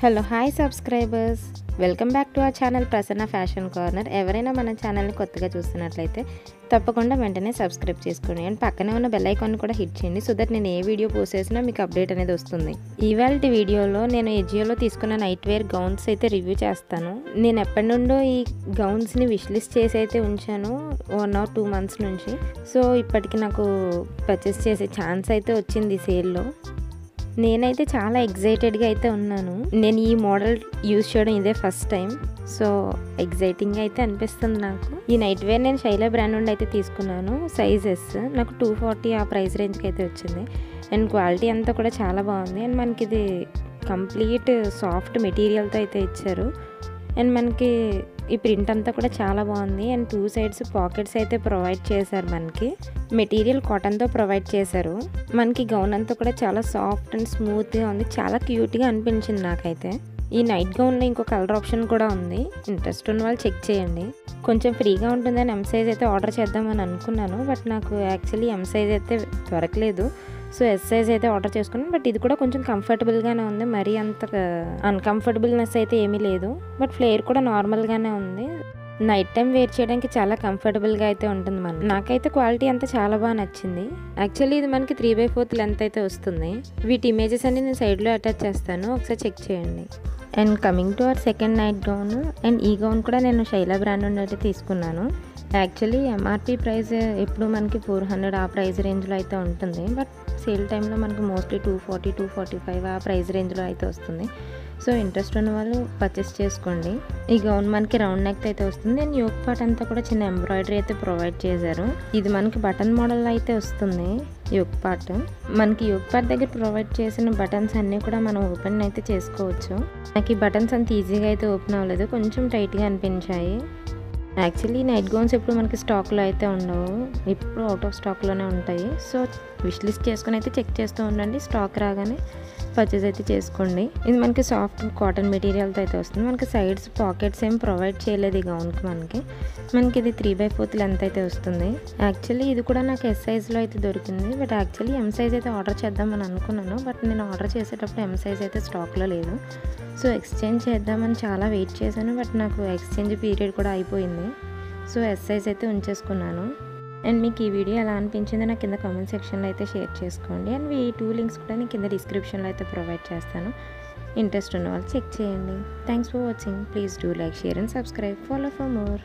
Hello hi subscribers, welcome back to our channel Prasanna fashion corner. ఎవరైనా మన ఛానల్ని కొత్తగా చూస్తున్నట్లయితే తప్పకుండా వెంటనే సబ్స్క్రైబ్ చేసుకోండి అండ్ పక్కనే ఉన్న బెల్ ఐకాన్ కూడా హిట్ చేయండి సో దట్ నేను ఏ వీడియో పోస్ట్ చేసినా మీకు అప్డేట్ అనేది వస్తుంది. ఇవాళ వీడియోలో నేను ఎజియోలో తీసుకున్న నైట్ వేర్ గౌన్స్ అయితే రివ్యూ చేస్తాను. నేను ఎప్పటి నుండో ఈ గౌన్స్ని విష్ లిస్ట్ చేసి అయితే ఉంచాను 1 or 2 months నుంచి. సో ఇప్పటికి నాకు పర్చేస్ చేసే ఛాన్స్ అయితే వచ్చింది సేల్లో. నేనైతే చాలా ఎగ్జైటెడ్గా అయితే ఉన్నాను. నేను ఈ మోడల్ యూజ్ చేయడం ఇదే ఫస్ట్ టైం. సో ఎగ్జైటింగ్గా అయితే అనిపిస్తుంది నాకు. ఈ నైట్ వేర్ నేను శైలా బ్రాండ్ నుండి అయితే తీసుకున్నాను. సైజెస్ నాకు 240 ఆ ప్రైస్ రేంజ్కి అయితే వచ్చింది. అండ్ క్వాలిటీ అంతా కూడా చాలా బాగుంది. అండ్ మనకి ఇది కంప్లీట్ సాఫ్ట్ మెటీరియల్తో అయితే ఇచ్చారు. అండ్ మనకి ఈ ప్రింట్ అంతా కూడా చాలా బాగుంది. అండ్ 2 sides పాకెట్స్ అయితే ప్రొవైడ్ చేశారు. మనకి మెటీరియల్ కాటన్తో ప్రొవైడ్ చేశారు. మనకి గౌన్ అంతా కూడా చాలా సాఫ్ట్ అండ్ స్మూత్గా ఉంది. చాలా క్యూట్గా అనిపించింది నాకైతే. ఈ నైట్ గౌన్లో ఇంకో కలర్ ఆప్షన్ కూడా ఉంది. ఇంట్రెస్ట్ ఉన్న వాళ్ళు చెక్ చేయండి. కొంచెం ఫ్రీగా ఉంటుందని ఎం సైజ్ అయితే ఆర్డర్ చేద్దామని అనుకున్నాను. బట్ నాకు యాక్చువల్లీ ఎం సైజ్ అయితే దొరకలేదు. సో ఎస్ సైజ్ అయితే ఆర్డర్ చేసుకున్నాను. బట్ ఇది కూడా కొంచెం కంఫర్టబుల్గానే ఉంది. మరీ అంత అన్కంఫర్టబుల్నెస్ అయితే ఏమీ లేదు. బట్ ఫ్లేర్ కూడా నార్మల్గానే ఉంది. నైట్ టైం వేర్ చేయడానికి చాలా కంఫర్టబుల్గా అయితే ఉంటుంది. నాకైతే క్వాలిటీ అంతా చాలా బాగా నచ్చింది. యాక్చువల్లీ ఇది మనకి 3/4 లెంత్ అయితే వస్తుంది. వీటి ఇమేజెస్ అన్ని నేను సైడ్లో అటాచ్ చేస్తాను, ఒకసారి చెక్ చేయండి. And coming to our second night gown. And ఈ గౌన్ కూడా నేను శైలా బ్రాండ్ నుండి అయితే తీసుకున్నాను. యాక్చువల్లీ ఎంఆర్పి ప్రైస్ ఎప్పుడు మనకి 400 ఆ ప్రైస్ రేంజ్లో అయితే ఉంటుంది. బట్ సేల్ టైంలో మనకి మోస్ట్లీ 240, 245 ఆ ప్రైస్ రేంజ్లో అయితే వస్తుంది. సో ఇంట్రెస్ట్ ఉన్న వాళ్ళు పర్చేస్ చేసుకోండి. ఈ గౌన్ మనకి రౌండ్ నెక్ అయితే వస్తుంది. అండ్ యోక్ పార్ట్ అంతా కూడా చిన్న ఎంబ్రాయిడరీ అయితే ప్రొవైడ్ చేశారు. ఇది మనకి బటన్ మోడల్ అయితే వస్తుంది. యోక్ పార్ట్ దగ్గర ప్రొవైడ్ చేసిన బటన్స్ అన్నీ కూడా మనం ఓపెన్ అయితే చేసుకోవచ్చు. నాకు ఈ బటన్స్ అంత ఈజీగా అయితే ఓపెన్ అవ్వలేదు, కొంచెం టైట్గా అనిపించాయి. యాక్చువల్లీ నైట్ గౌన్స్ ఎప్పుడు మనకి స్టాక్లో అయితే ఉండవు, ఇప్పుడు అవుట్ ఆఫ్ స్టాక్లోనే ఉంటాయి. సో విష్ లిస్ట్ చేసుకుని అయితే చెక్ చేస్తూ ఉండండి. స్టాక్ రాగానే పర్చేస్ అయితే చేసుకోండి. ఇది మనకి సాఫ్ట్ కాటన్ మెటీరియల్తో అయితే వస్తుంది. మనకి సైడ్స్ పాకెట్స్ ఏం ప్రొవైడ్ చేయలేదు ఈ గౌన్కి. మనకి ఇది 3/4 లెంత్ అయితే వస్తుంది. యాక్చువల్లీ ఇది కూడా నాకు ఎస్ సైజ్లో అయితే దొరికింది. బట్ యాక్చువల్లీ ఎం సైజ్ అయితే ఆర్డర్ చేద్దామని అనుకున్నాను. బట్ నేను ఆర్డర్ చేసేటప్పుడు ఎం సైజ్ అయితే స్టాక్లో లేదు. సో ఎక్స్చేంజ్ చేద్దామని చాలా వెయిట్ చేశాను. బట్ నాకు ఎక్స్చేంజ్ పీరియడ్ కూడా అయిపోయింది. సో ఎస్ సైజ్ అయితే ఉంచేసుకున్నాను. అండ్ మీకు ఈ వీడియో ఎలా అనిపించిందో నాకు కింద కామెంట్ సెక్షన్లో అయితే షేర్ చేసుకోండి. అండ్ ఈ 2 links కూడా నేను కింద డిస్క్రిప్షన్లో అయితే ప్రొవైడ్ చేస్తాను. ఇంట్రెస్ట్ ఉన్న వాళ్ళు చెక్ చేయండి. Thanks for watching. Please do like, share and subscribe. Follow for more.